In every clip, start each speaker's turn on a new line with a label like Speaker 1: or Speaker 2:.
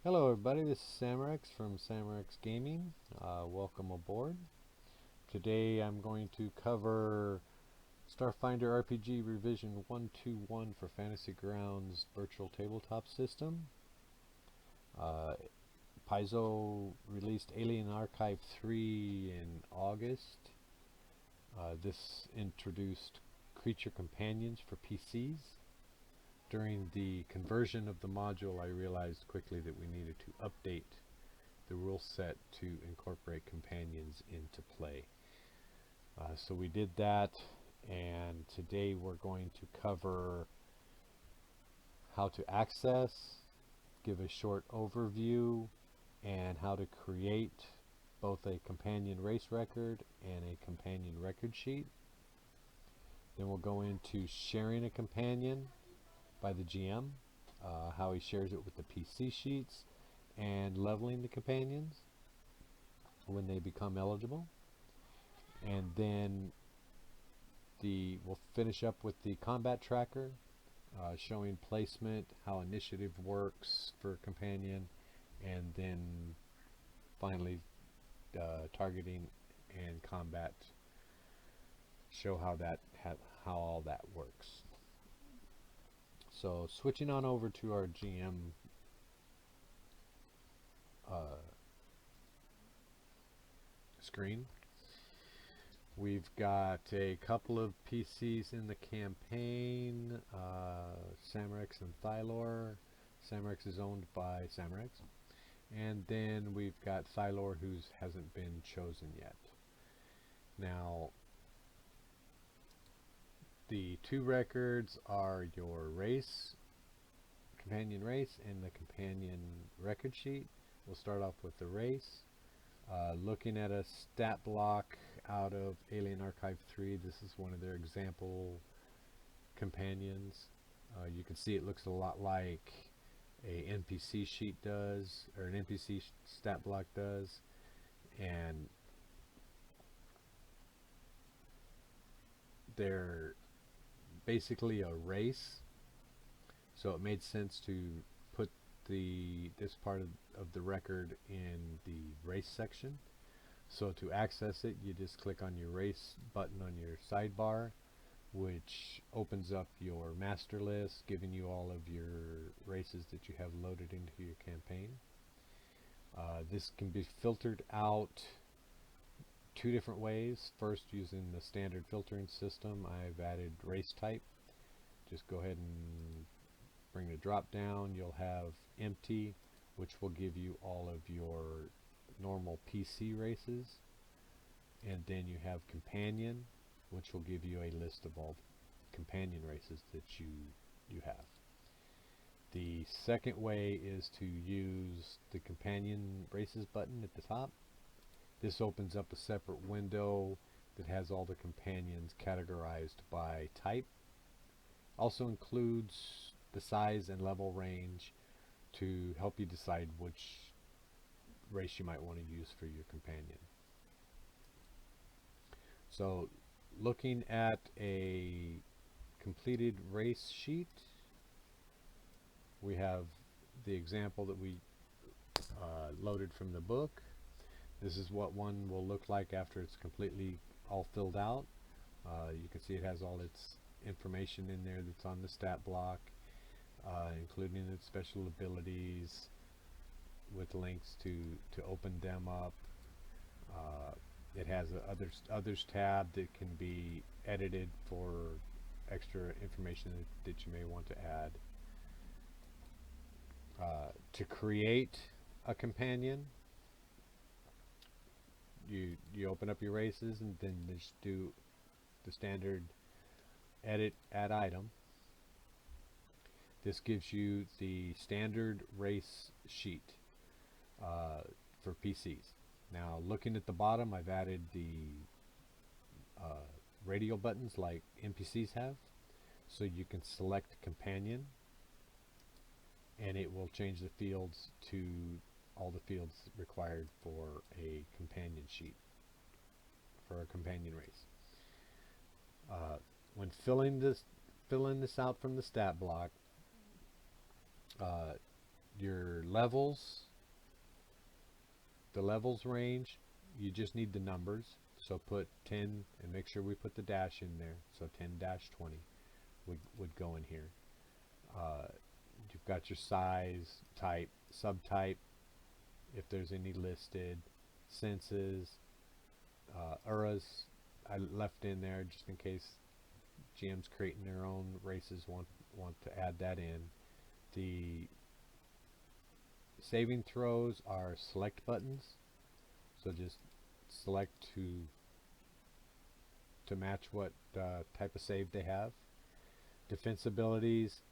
Speaker 1: Hello everybody, this is Samurex from Samurex Gaming. Welcome aboard. Today I'm going to cover Starfinder RPG Revision 121 for Fantasy Grounds Virtual Tabletop System. Paizo released Alien Archive 3 in August. This introduced creature companions for PCs. During the conversion of the module, I realized quickly that we needed to update the rule set to incorporate companions into play. So we did that, and today we're going to cover how to access, give a short overview, and how to create both a companion race record and a companion record sheet. Then we'll go into sharing a companion by the GM, how he shares it with the PC sheets, and leveling the companions when they become eligible. And then we'll finish up with the combat tracker, showing placement, how initiative works for companion, and then finally targeting and combat, show how all that works. So switching on over to our GM screen, we've got a couple of PCs in the campaign, Samurex and Thylor. Samurex is owned by Samurex. And then we've got Thylor, who hasn't been chosen yet. Now, the two records are your race, companion race, and the companion record sheet. We'll start off with the race. Looking at a stat block out of Alien Archive 3, this is one of their example companions. You can see it looks a lot like a NPC sheet does, or an NPC stat block does, and they're basically a race, so it made sense to put this part of the record in the race section. So to access it, you just click on your race button on your sidebar, which opens up your master list, giving you all of your races that you have loaded into your campaign. This can be filtered out two different ways. First, using the standard filtering system, I've added race type. Just go ahead and bring the drop down. You'll have empty, which will give you all of your normal PC races, and then you have companion, which will give you a list of all companion races that you have. The second way is to use the companion races button at the top. This opens up a separate window that has all the companions categorized by type. Also includes the size and level range to help you decide which race you might want to use for your companion. So looking at a completed race sheet, we have the example that we loaded from the book. This is what one will look like after it's completely all filled out. You can see it has all its information in there that's on the stat block, including its special abilities with links to open them up. It has a others tab that can be edited for extra information that you may want to add. To create a companion, you open up your races and then just do the standard edit add item. This gives you the standard race sheet for PCs. Now, looking at the bottom, I've added the radial buttons like NPCs have, so you can select companion, and it will change the fields to all the fields required for a companion sheet, for a companion race. When filling this out from the stat block, your levels, the levels range, you just need the numbers. So put 10 and make sure we put the dash in there. So 10-20 would go in here. You've got your size, type, subtype, if there's any listed, senses, URAs I left in there just in case GM's creating their own races want to add that in. The saving throws are select buttons, so just select to match what type of save they have. Defense abilities,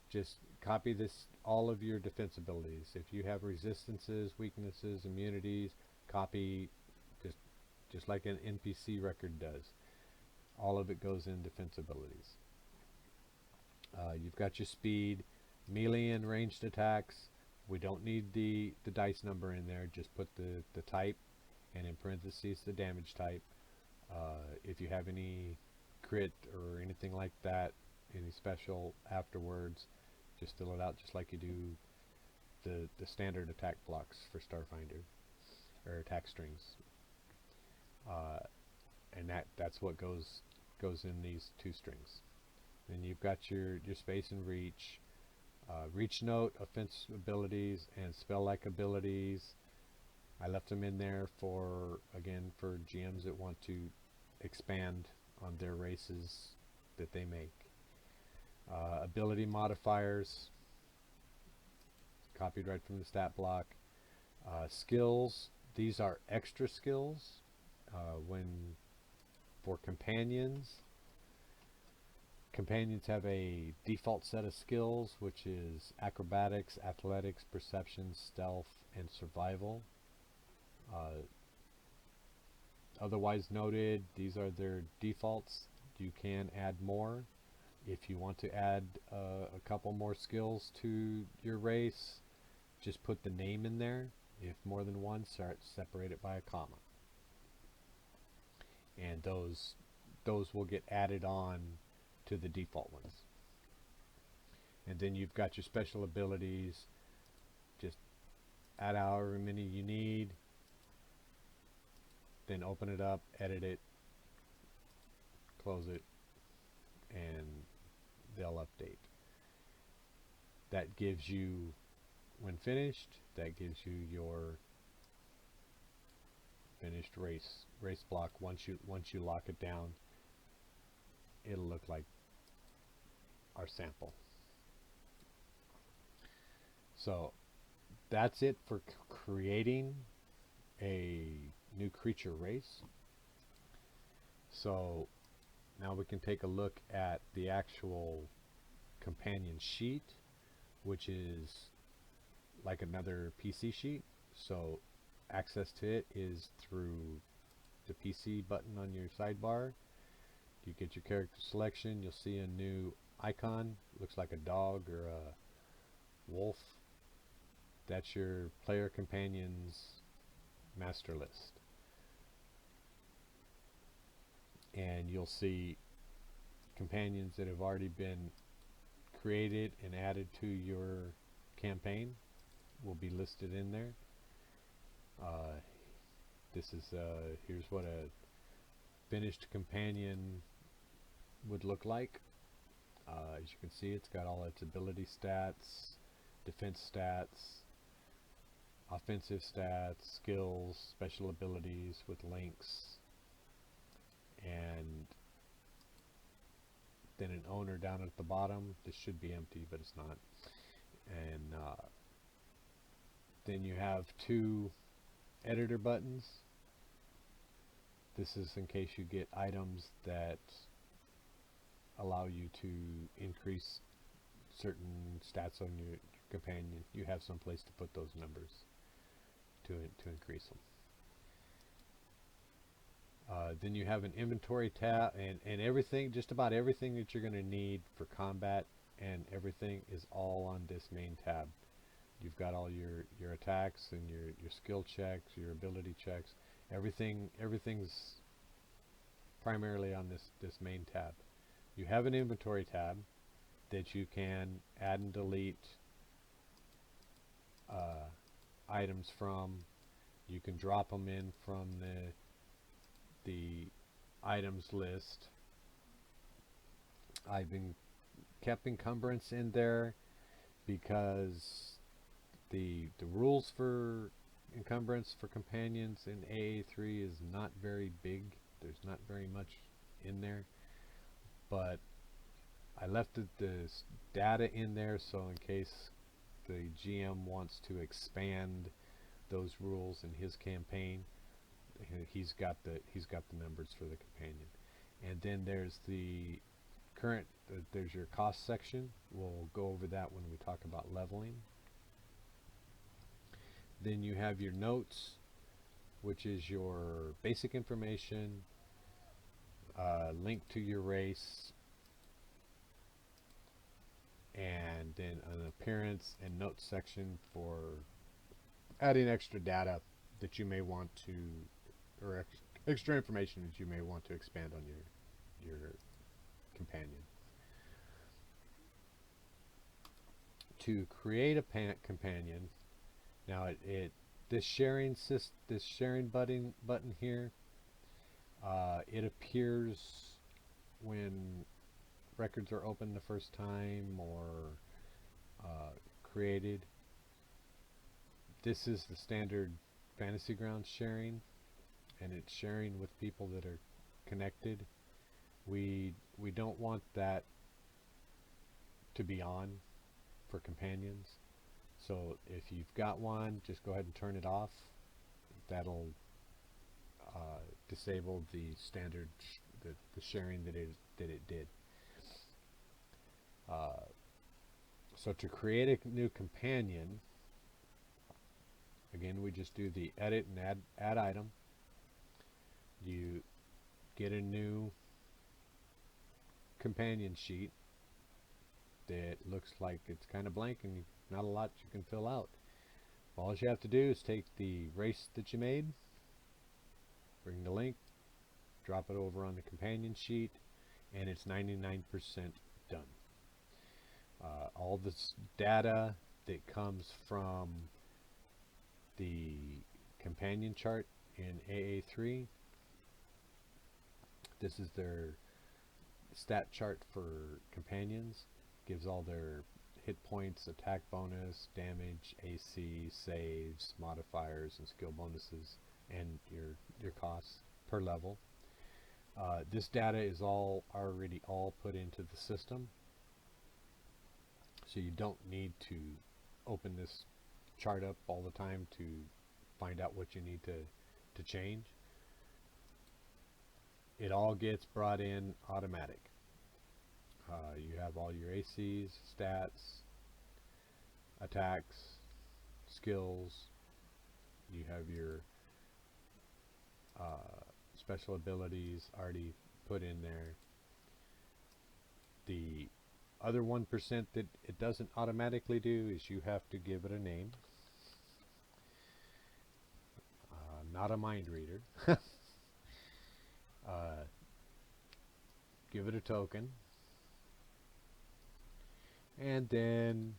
Speaker 1: just copy this, all of your defense abilities. If you have resistances, weaknesses, immunities, copy just like an NPC record does. All of it goes in defense abilities. You've got your speed, melee and ranged attacks. We don't need the dice number in there, just put the type and in parentheses the damage type. If you have any crit or anything like that, any special afterwards, just fill it out just like you do the standard attack blocks for Starfinder, or attack strings. And that's what goes in these two strings. Then you've got your space and reach, reach note, offense abilities, and spell-like abilities. I left them in there for GMs that want to expand on their races that they make. Ability modifiers, copied right from the stat block. Skills, these are extra skills. When for companions have a default set of skills, which is acrobatics, athletics, perception, stealth, and survival. Otherwise noted, these are their defaults. You can add more. If you want to add a couple more skills to your race, just put the name in there. If more than one, separate it by a comma. And those will get added on to the default ones. And then you've got your special abilities. Just add however many you need. Then open it up, edit it, close it, and they'll update. That gives you, when finished, that gives you your finished race block. Once you lock it down, it'll look like our sample. So that's it for creating a new creature race. So now we can take a look at the actual companion sheet, which is like another PC sheet. So access to it is through the PC button on your sidebar. You get your character selection, you'll see a new icon, looks like a dog or a wolf. That's your player companions master list. And you'll see companions that have already been created and added to your campaign will be listed in there. This is here's what a finished companion would look like. As you can see, it's got all its ability stats, defense stats, offensive stats, skills, special abilities with links, and then an owner down at the bottom. This should be empty, but it's not. And then you have two editor buttons. This is in case you get items that allow you to increase certain stats on your companion. You have some place to put those numbers to increase them. Then you have an inventory tab, and everything, just about everything that you're going to need for combat and everything is all on this main tab. You've got all your attacks and your skill checks, your ability checks. Everything's primarily on this main tab. You have an inventory tab that you can add and delete items from. You can drop them in from the items list. I've been kept encumbrance in there because the rules for encumbrance for companions in AA3 is not very big. There's not very much in there, but I left the data in there so in case the GM wants to expand those rules in his campaign, he's got the numbers for the companion. And then there's the current there's your cost section. We'll go over that when we talk about leveling. Then you have your notes, which is your basic information, link to your race, and then an appearance and notes section for adding extra data that you may want to, or extra information that you may want to expand on your companion. To create a companion, now this sharing button here, it appears when records are opened the first time or created. This is the standard Fantasy Grounds sharing, and it's sharing with people that are connected. We don't want that to be on for companions. So if you've got one, just go ahead and turn it off. That'll disable the standard the sharing that it did. So to create a new companion, again, we just do the edit and add item. You get a new companion sheet that looks like it's kind of blank and not a lot you can fill out. All you have to do is take the race that you made, bring the link, drop it over on the companion sheet, and it's 99% done. All this data that comes from the companion chart in AA3, this is their stat chart for companions, gives all their hit points, attack bonus, damage, AC, saves, modifiers, and skill bonuses, and your costs per level. This data is already put into the system, so you don't need to open this chart up all the time to find out what you need to change. It all gets brought in automatic. You have all your ACs, stats, attacks, skills. You have your special abilities already put in there. The other 1% that it doesn't automatically do is you have to give it a name. Not a mind reader. Give it a token. And then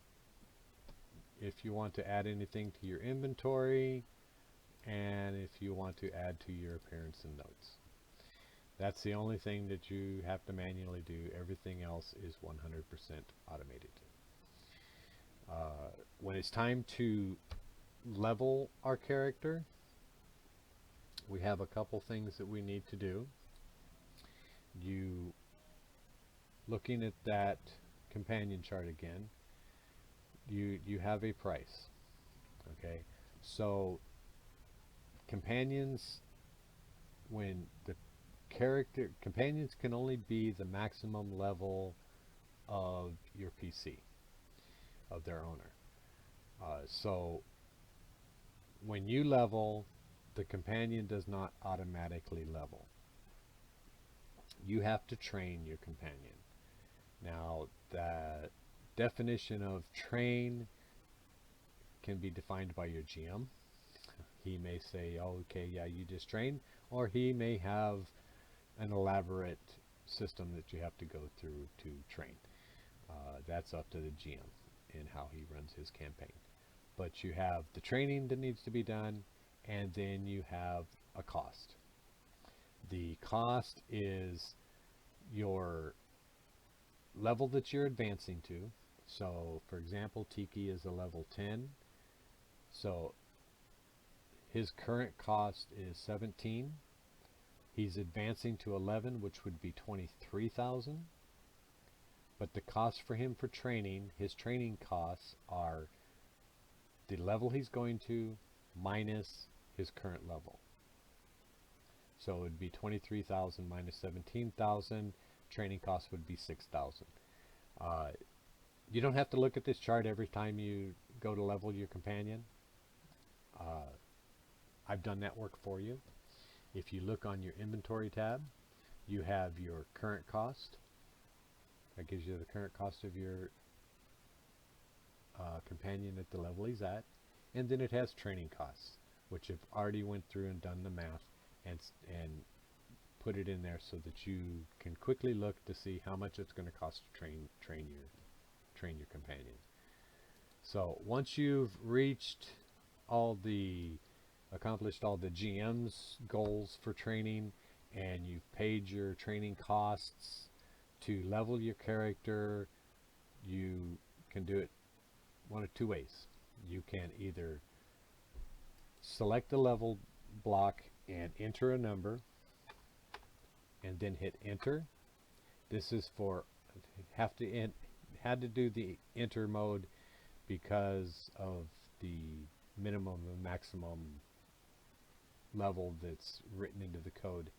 Speaker 1: if you want to add anything to your inventory, and if you want to add to your appearance and notes. That's the only thing that you have to manually do. Everything else is 100% automated. When it's time to level our character, we have a couple things that we need to do. Looking at that companion chart again, you have a price. Okay, so companions, when the companions can only be the maximum level of your PC, of their owner. So when you level, the companion does not automatically level. You have to train your companion. Now, the definition of train can be defined by your GM. He may say, oh, okay, yeah, you just train, or he may have an elaborate system that you have to go through to train. That's up to the GM and how he runs his campaign. but you have the training that needs to be done, and then you have a cost. The cost is your level that you're advancing to. So, for example, Tiki is a level 10. So, his current cost is 17. He's advancing to 11, which would be 23,000. But the cost for him for training, his training costs are the level he's going to minus his current level. So it would be 23,000 minus 17,000. Training costs would be 6,000. You don't have to look at this chart every time you go to level your companion. I've done that work for you. If you look on your inventory tab, you have your current cost. That gives you the current cost of your companion at the level he's at. And then it has training costs, which have already went through and done the math and put it in there so that you can quickly look to see how much it's going to cost to train your companion. So once you've accomplished all the GM's goals for training, and you've paid your training costs to level your character, you can do it one of two ways. You can either select a level block and enter a number, and then hit enter. This is for had to do the enter mode because of the minimum and maximum level that's written into the code.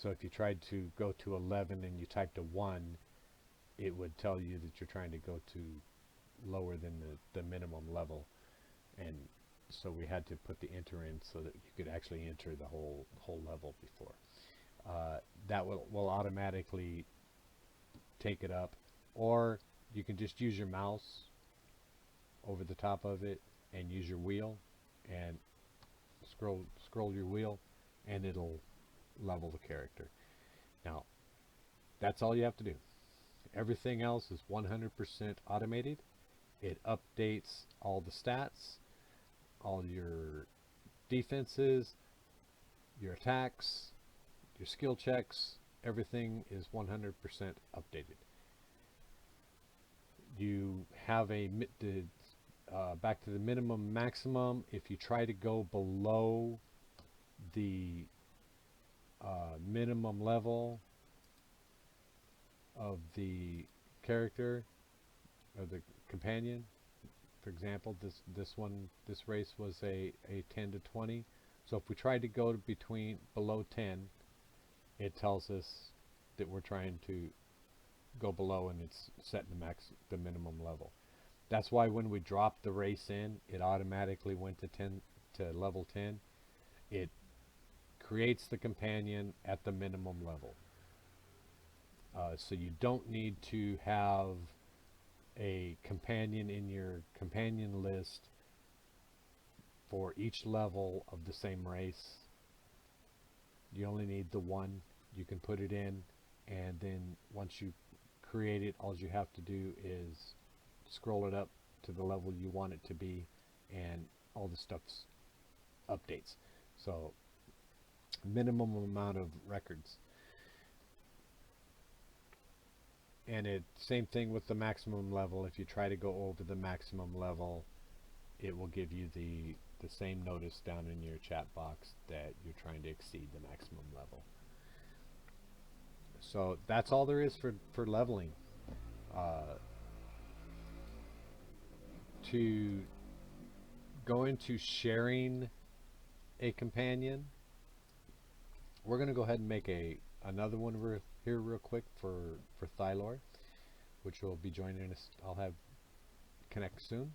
Speaker 1: So if you tried to go to 11 and you typed a 1, it would tell you that you're trying to go to lower than the minimum level. And so we had to put the enter in so that you could actually enter the whole level before. That will automatically take it up, or you can just use your mouse over the top of it and use your wheel and scroll your wheel, and it'll level the character. Now, that's all you have to do. Everything else is 100% automated. It updates all the stats, all your defenses, your attacks, your skill checks. Everything is 100% updated. You have back to the minimum maximum. If you try to go below the minimum level of the character or the companion, for example, this race was a 10 to 20. So if we tried to go below 10, it tells us that we're trying to go below, and it's setting the minimum level. That's why when we dropped the race in, it automatically went to level 10. It creates the companion at the minimum level. So you don't need to have a companion in your companion list for each level of the same race. You only need the one. You can put it in, and then once you create it, all you have to do is scroll it up to the level you want it to be, and all the stuff updates. So minimum amount of records. And same thing with the maximum level. If you try to go over the maximum level, it will give you the same notice down in your chat box that you're trying to exceed the maximum level. So that's all there is for leveling. To go into sharing a companion, we're going to go ahead and make another one here real quick for Thylor, which will be joining us. I'll have connect soon.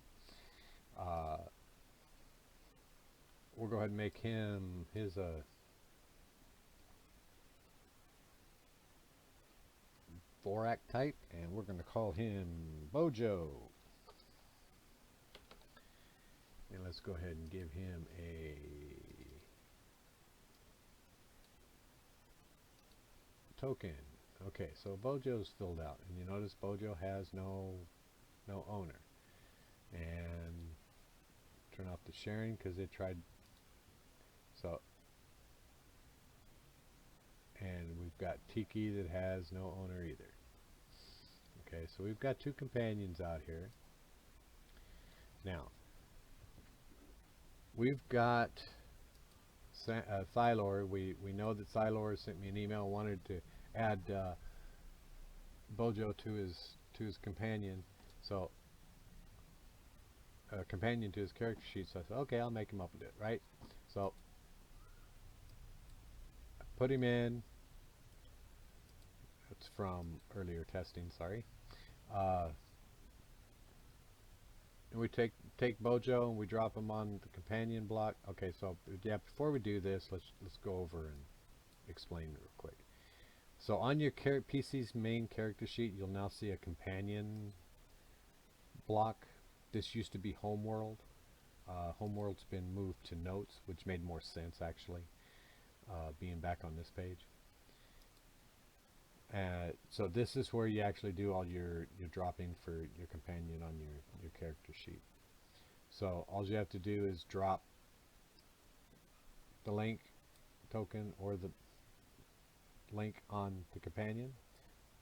Speaker 1: We'll go ahead and make him his Vorak type, and we're going to call him Bojo. And let's go ahead and give him a token. Okay, so Bojo's filled out, and you notice Bojo has no owner. And turn off the sharing because it tried. So, and we've got Tiki that has no owner either. Okay, so we've got two companions out here. Now, we've got Thylor. We know that Thylor sent me an email, wanted to add Bojo to his companion. So companion to his character sheet. So I said, okay, I'll make him up a bit, right? So I put him in. That's from earlier testing. Sorry. And we take Bojo and we drop him on the companion block. Okay, so yeah, before we do this, let's go over and explain real quick. So on your PC's main character sheet, you'll now see a companion block. This used to be Homeworld. Homeworld's been moved to Notes, which made more sense actually, being back on this page. So this is where you actually do all your dropping for your companion on your character sheet. So all you have to do is drop the link token or the link on the companion,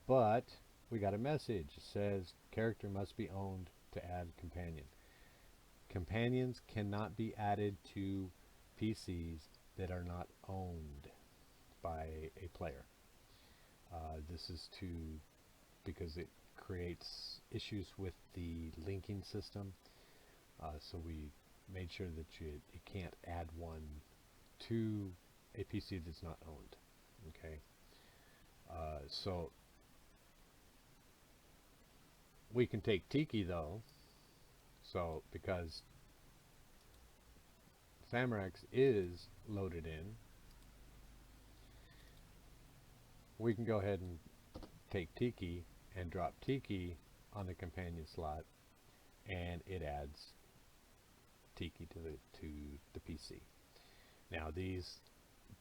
Speaker 1: but we got a message. It says character must be owned to add companion. Companions cannot be added to PCs that are not owned by a player. This is because it creates issues with the linking system. So we made sure that you can't add one to a PC that's not owned. Okay. So we can take Tiki though. So because Samrex is loaded in, we can go ahead and take Tiki and drop Tiki on the companion slot, and it adds Tiki to the PC. Now these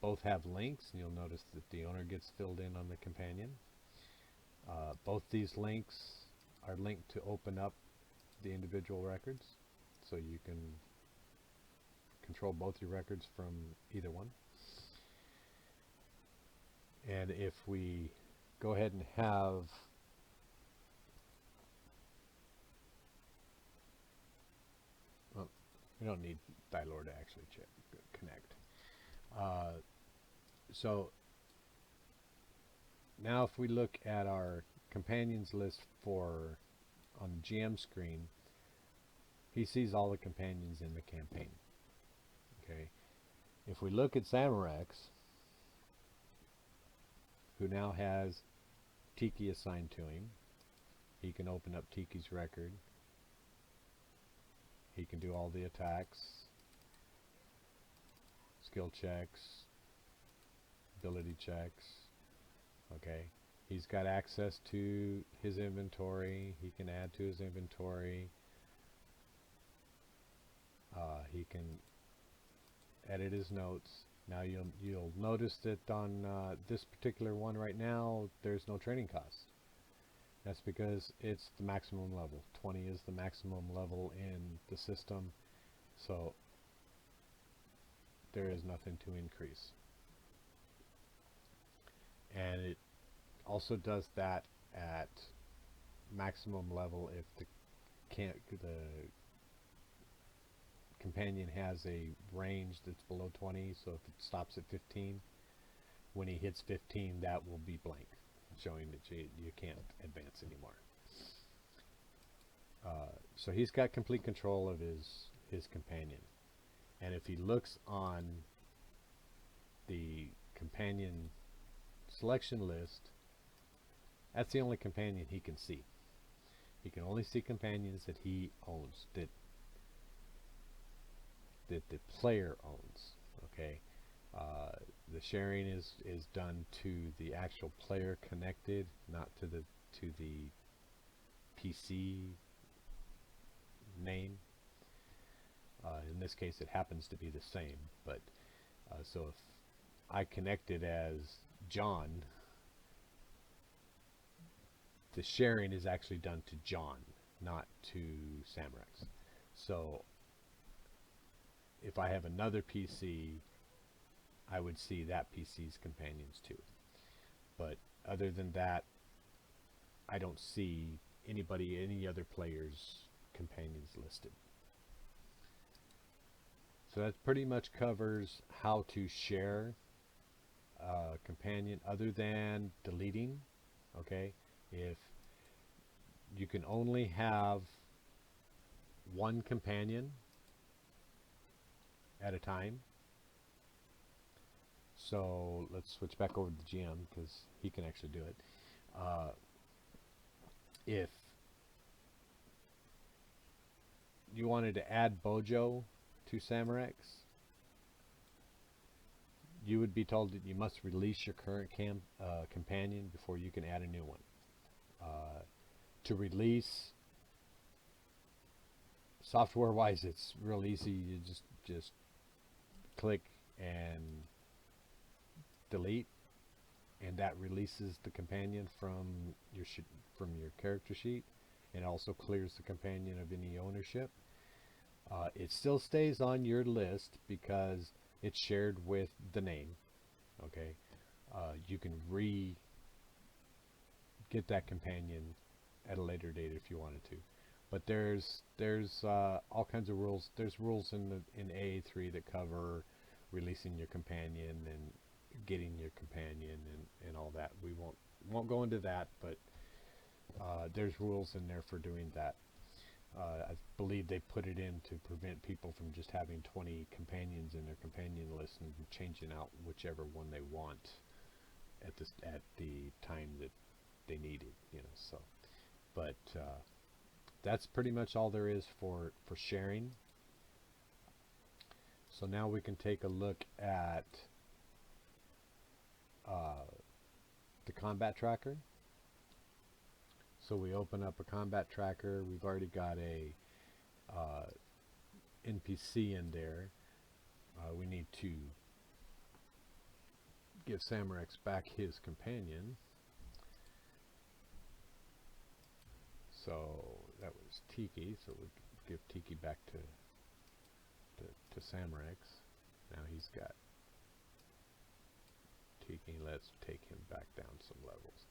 Speaker 1: both have links, and you'll notice that the owner gets filled in on the companion. Both these links are linked to open up the individual records, so you can control both your records from either one. And if we go ahead and have we don't need Thylor to actually connect. So now if we look at our companions list on the GM screen, he sees all the companions in the campaign. Okay. If we look at Samrex, who now has Tiki assigned to him, he can open up Tiki's record. He can do all the attacks, skill checks, ability checks. Okay. He's got access to his inventory. He can add to his inventory. He can edit his notes. Now you'll notice that on this particular one right now, there's no training cost. That's because it's the maximum level. 20 is the maximum level in the system, so there is nothing to increase. And it also does that at maximum level if the companion has a range that's below 20. So if it stops at 15, when he hits 15, that will be blank, showing that you can't advance anymore. So he's got complete control of his companion, and if he looks on the companion selection list, that's the only companion he can see. He can only see companions that he owns, that the player owns. Okay. The sharing is done to the actual player connected, not to the PC name. In this case, it happens to be the same. But so if I connected as John, the sharing is actually done to John, not to Samrex. So if I have another PC, I would see that PC's companions too. But other than that, I don't see any other player's companions listed. So that pretty much covers how to share a companion other than deleting. Okay, if you can only have one companion at a time. So let's switch back over to the GM because he can actually do it. If you wanted to add Bojo to Samarex, you would be told that you must release your current companion before you can add a new one. To release, software-wise, it's real easy. You just click and delete, and that releases the companion from your character sheet, and also clears the companion of any ownership. It still stays on your list because it's shared with the name. Okay, you can get that companion at a later date if you wanted to, but there's all kinds of rules. There's rules in A3 that cover releasing your companion and getting your companion and all that. We won't go into that, but there's rules in there for doing that. I believe they put it in to prevent people from just having 20 companions in their companion list and changing out whichever one they want at the time that they need it, you know. So, but that's pretty much all there is for sharing. So now we can take a look at the combat tracker. So we open up a combat tracker. We've already got a NPC in there. We need to give Samarex back his companion. So that was Tiki. So we'll give Tiki back to Samarex. Now he's got Tiki. Let's take him back down some levels.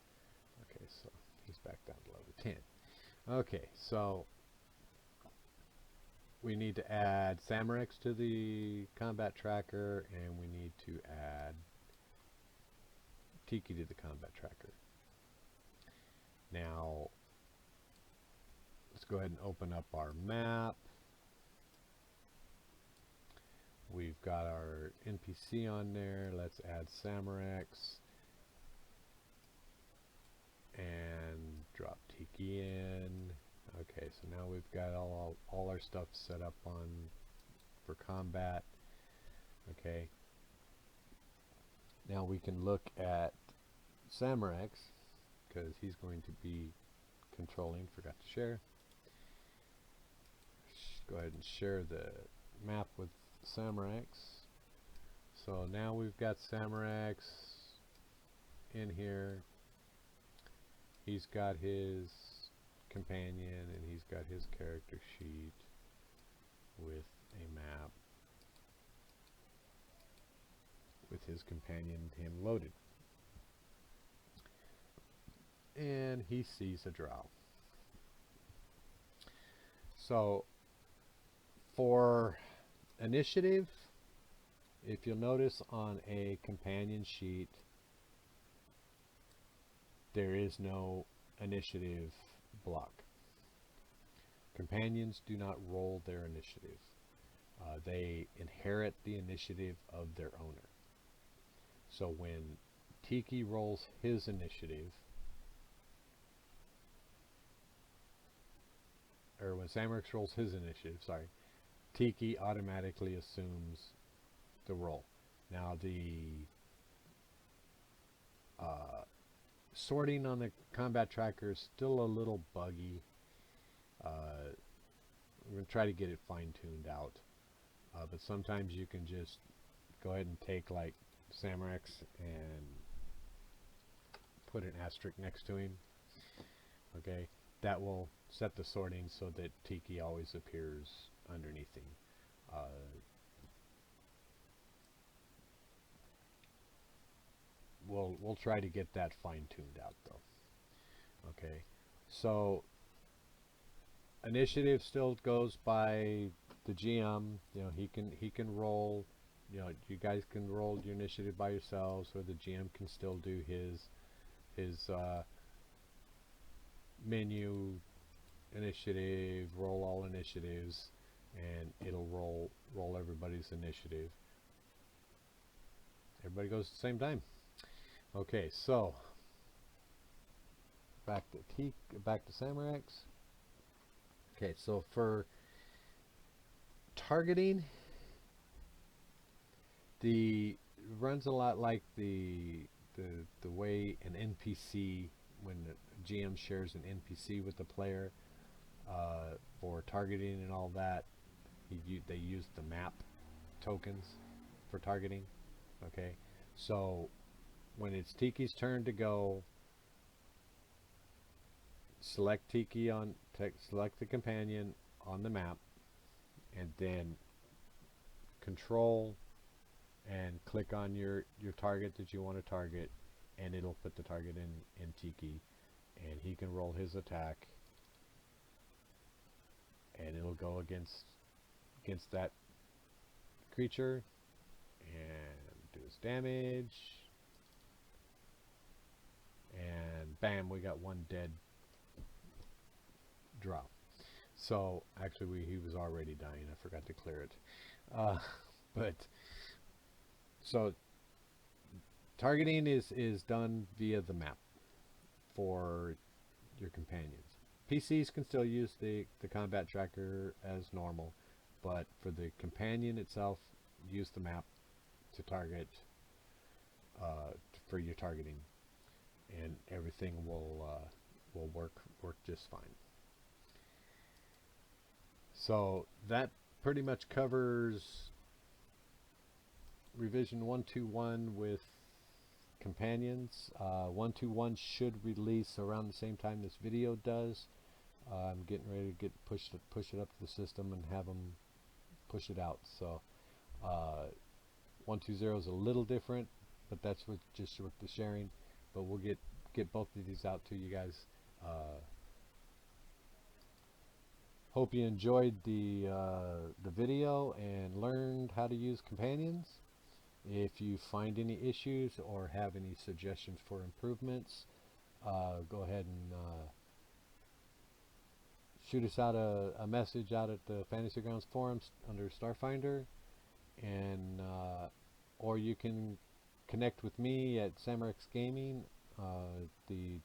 Speaker 1: Okay, so he's back down to level 10. Okay, so we need to add Samarex to the combat tracker, and we need to add Tiki to the combat tracker. Now, let's go ahead and open up our map. We've got our NPC on there. Let's add Samarex and drop Tiki in. Okay, so now we've got all our stuff set up for combat. Okay. Now we can look at Samarex because he's going to be controlling. Forgot to share. Go ahead and share the map with Samarex. So now we've got Samarex in here. He's got his companion and he's got his character sheet with a map with his companion and him loaded. And he sees a drow. So for initiative, if you'll notice on a companion sheet, there is no initiative block. Companions do not roll their initiative. They inherit the initiative of their owner. So when Tiki rolls his initiative, or when Samarex rolls his initiative, sorry, Tiki automatically assumes the roll. Now the sorting on the combat tracker is still a little buggy. We're going to try to get it fine-tuned out. But sometimes you can just go ahead and take like Samarex and put an asterisk next to him. Okay, that will set the sorting so that Tiki always appears underneath him. we'll try to get that fine-tuned out though. Okay, so initiative still goes by the GM. You know, he can roll. You know, you guys can roll your initiative by yourselves, or the GM can still do his menu initiative, roll all initiatives, and it'll roll everybody's initiative. Everybody goes at the same time. Okay, so back to Samarex. Okay, so for targeting, the runs a lot like the way an NPC, when the GM shares an NPC with the player for targeting and all that. They use the map tokens for targeting. Okay, so when it's Tiki's turn to go, select select the companion on the map, and then control and click on your target that you want to target, and it'll put the target in Tiki, and he can roll his attack, and it'll go against that creature and do his damage, and bam, we got one dead drop. So actually he was already dying. I forgot to clear it. But so targeting is done via the map for your companions. PCs can still use the combat tracker as normal, but for the companion itself, use the map to target for your targeting, and everything will work just fine. So that pretty much covers revision 121 with companions. 121 should release around the same time this video does. I'm getting ready to push it up to the system and have them push it out. So 120 is a little different, but that's just with the sharing. But we'll get both of these out to you guys. Hope you enjoyed the video and learned how to use companions. If you find any issues or have any suggestions for improvements, go ahead and shoot us out a message out at the Fantasy Grounds forums under Starfinder, and or you can connect with me at Samarex Gaming. The